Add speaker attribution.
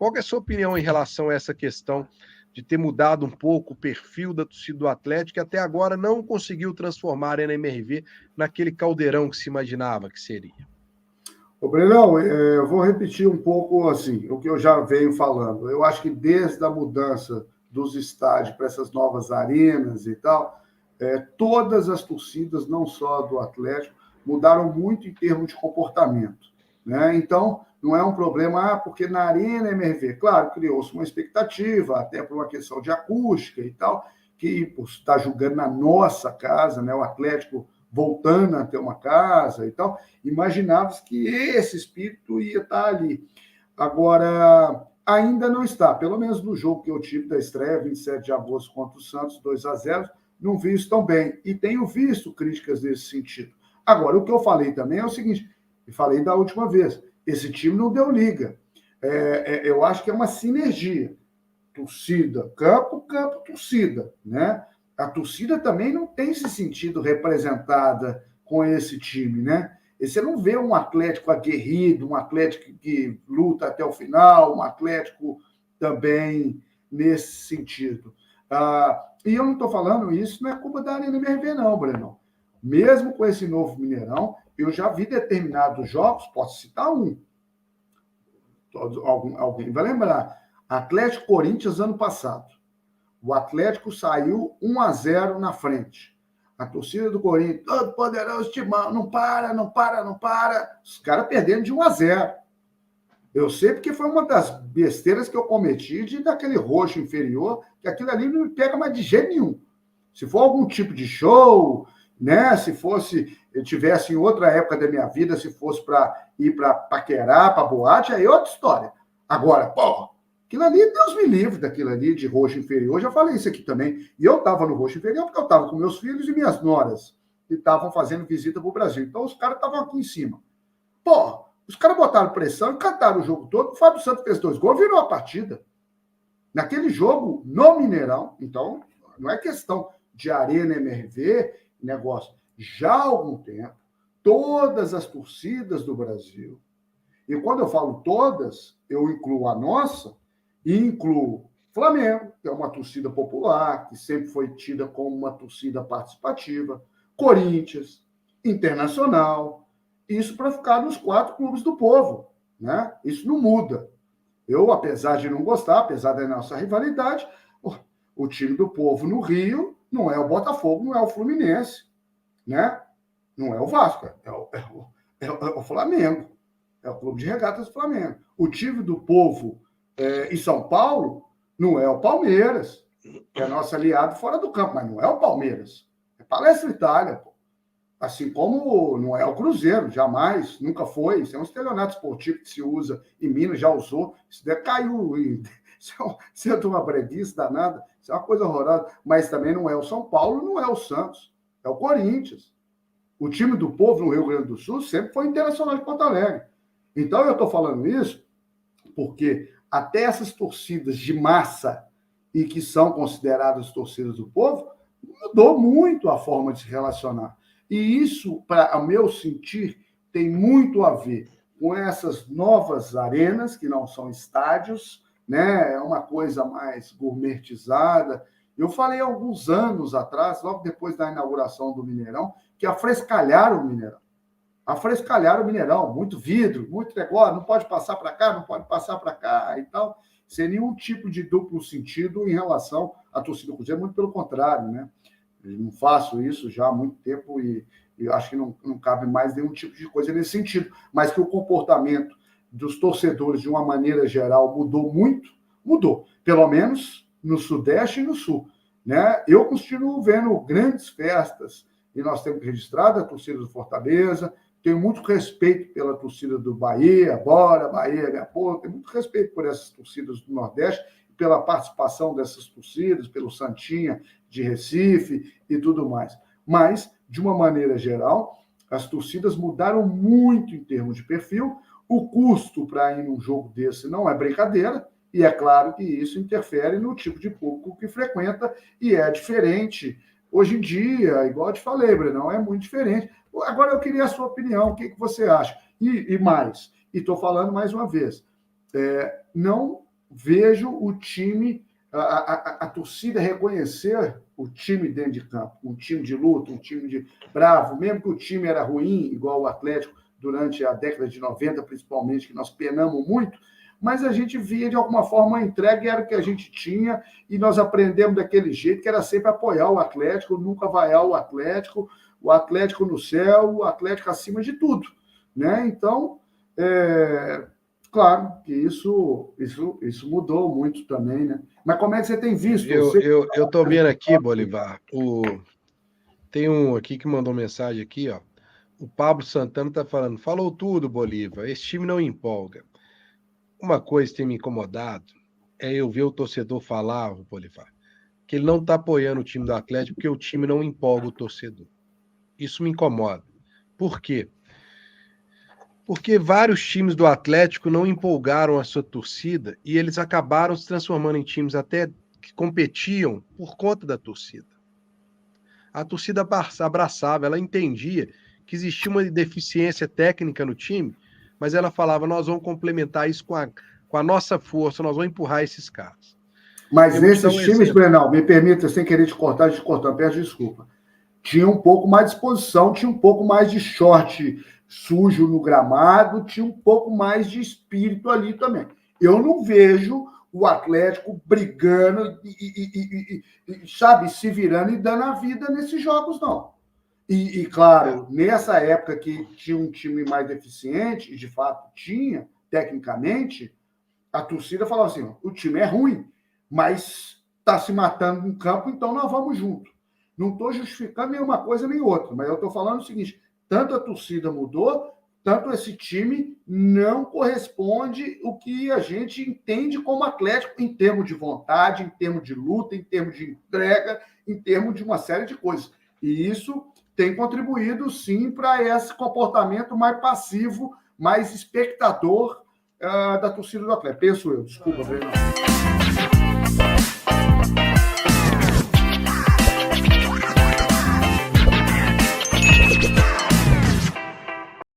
Speaker 1: Qual que é a sua opinião em relação a essa questão de ter mudado um pouco o perfil da torcida do Atlético e até agora não conseguiu transformar a Arena MRV naquele caldeirão que se imaginava que seria?
Speaker 2: Ô, Brenão, eu vou repetir um pouco assim, o que eu já venho falando. Eu acho que desde a mudança dos estádios para essas novas arenas e tal, todas as torcidas, não só do Atlético, mudaram muito em termos de comportamento, né? Então, não é um problema, porque na Arena MRV, claro, criou-se uma expectativa, até por uma questão de acústica e tal, que por estar jogando na nossa casa, né, o Atlético voltando a ter uma casa e tal, imaginava-se que esse espírito ia estar ali. Agora, ainda não está, pelo menos no jogo que eu tive da estreia, 27 de agosto contra o Santos, 2-0, não vi isso tão bem. E tenho visto críticas nesse sentido. Agora, o que eu falei também é o seguinte, e falei da última vez, esse time não deu liga. Eu acho que é uma sinergia. Torcida, campo, campo, torcida, né? A torcida também não tem se sentido representada com esse time, né? E você não vê um Atlético aguerrido, um Atlético que luta até o final, um Atlético também nesse sentido. E eu não estou falando isso, não é culpa da Arena MRV, não, Breno. Mesmo com esse novo Mineirão, eu já vi determinados jogos, posso citar um, alguém vai lembrar, Atlético Corinthians ano passado. O Atlético saiu 1-0 na frente. A torcida do Corinthians, todo poderoso timão, não para, não para, não para. Os caras perdendo de 1-0. Eu sei porque foi uma das besteiras que eu cometi de daquele roxo inferior, que aquilo ali não me pega mais de jeito nenhum. Se for algum tipo de show, né? Se fosse, eu tivesse em outra época da minha vida, se fosse para ir para paquerar, para boate, aí é outra história. Agora, pô, aquilo ali, Deus me livre daquilo ali de roxo inferior. Eu já falei isso aqui também. E eu estava no roxo inferior porque eu estava com meus filhos e minhas noras, que estavam fazendo visita para o Brasil. Então, os caras estavam aqui em cima. Pô, os caras botaram pressão e cantaram o jogo todo. O Fábio Santos fez 2 gols, virou a partida. Naquele jogo, no Mineirão, então, não é questão de Arena MRV, negócio. Já há algum tempo, todas as torcidas do Brasil, e quando eu falo todas, eu incluo a nossa, e incluo Flamengo, que é uma torcida popular, que sempre foi tida como uma torcida participativa, Corinthians, Internacional, isso para ficar nos 4 clubes do povo, né? Isso não muda. Eu, apesar de não gostar, apesar da nossa rivalidade, o time do povo no Rio não é o Botafogo, não é o Fluminense, né? Não é o Vasco, é o Flamengo. É o Clube de Regatas do Flamengo. O time do povo em São Paulo não é o Palmeiras, que é nosso aliado fora do campo, mas não é o Palmeiras. É Palestra Itália, pô. Assim como não é o Cruzeiro, jamais, nunca foi. Isso é um estelionato esportivo que se usa em Minas, já usou. Isso daí caiu. Isso é uma breguice danada. Isso é uma coisa horrorosa. Mas também não é o São Paulo, não é o Santos. É o Corinthians. O time do povo no Rio Grande do Sul sempre foi Internacional de Porto Alegre. Então, eu estou falando isso porque até essas torcidas de massa e que são consideradas torcidas do povo, mudou muito a forma de se relacionar. E isso, para o meu sentir, tem muito a ver com essas novas arenas, que não são estádios, né? É uma coisa mais gourmetizada. Eu falei há alguns anos atrás, logo depois da inauguração do Mineirão, que afrescalharam o Mineirão. Afrescalharam o Mineirão, muito vidro, muito negócio, não pode passar para cá, não pode passar para cá e tal, sem nenhum tipo de duplo sentido em relação à torcida do Cruzeiro, muito pelo contrário, né? Eu não faço isso já há muito tempo e eu acho que não cabe mais nenhum tipo de coisa nesse sentido, mas que o comportamento dos torcedores, de uma maneira geral, mudou muito, mudou, pelo menos no Sudeste e no Sul, né? Eu continuo vendo grandes festas, e nós temos registrado a torcida do Fortaleza, tenho muito respeito pela torcida do Bahia, bora, Bahia, minha porra, tenho muito respeito por essas torcidas do Nordeste, pela participação dessas torcidas, pelo Santinha de Recife e tudo mais. Mas, de uma maneira geral, as torcidas mudaram muito em termos de perfil, o custo para ir num jogo desse não é brincadeira, e é claro que isso interfere no tipo de público que frequenta, e é diferente. Hoje em dia, igual eu te falei, Brenão, é muito diferente. Agora eu queria a sua opinião, o que você acha? E mais, e estou falando mais uma vez, não vejo o time, a torcida reconhecer o time dentro de campo, um time de luta, um time de bravo, mesmo que o time era ruim, igual o Atlético, durante a década de 90, principalmente, que nós penamos muito, mas a gente via, de alguma forma, a entrega era o que a gente tinha, e nós aprendemos daquele jeito, que era sempre apoiar o Atlético, nunca vaiar o Atlético no céu, o Atlético acima de tudo, né? Então, claro que isso mudou muito também, né? Mas como é que você tem visto?
Speaker 1: Eu estou vendo aqui, Bolivar, tem um aqui que mandou mensagem aqui, ó. O Pablo Santana está falando, falou tudo, Bolívar, esse time não empolga. Uma coisa que tem me incomodado é eu ver o torcedor falar, Bolivar, que ele não está apoiando o time do Atlético porque o time não empolga o torcedor. Isso me incomoda. Por quê? Porque vários times do Atlético não empolgaram a sua torcida e eles acabaram se transformando em times até que competiam por conta da torcida. A torcida abraçava, ela entendia que existia uma deficiência técnica no time, mas ela falava, nós vamos complementar isso com a nossa força, nós vamos empurrar esses caras.
Speaker 2: Mas nesses times, Brenal, me permita, sem querer te cortar, peço desculpa. Tinha um pouco mais de disposição, tinha um pouco mais de short sujo no gramado, tinha um pouco mais de espírito ali também. Eu não vejo o Atlético brigando e sabe, se virando e dando a vida nesses jogos, não. E claro, nessa época que tinha um time mais deficiente, e de fato tinha, tecnicamente, a torcida falava assim, o time é ruim, mas está se matando em campo, então nós vamos junto. Não estou justificando nenhuma coisa nem outra, mas eu estou falando o seguinte, tanto a torcida mudou, tanto esse time não corresponde o que a gente entende como Atlético em termos de vontade, em termos de luta, em termos de entrega, em termos de uma série de coisas. E isso tem contribuído, sim, para esse comportamento mais passivo, mais espectador da torcida do Atlético. Penso eu. Desculpa, Breno.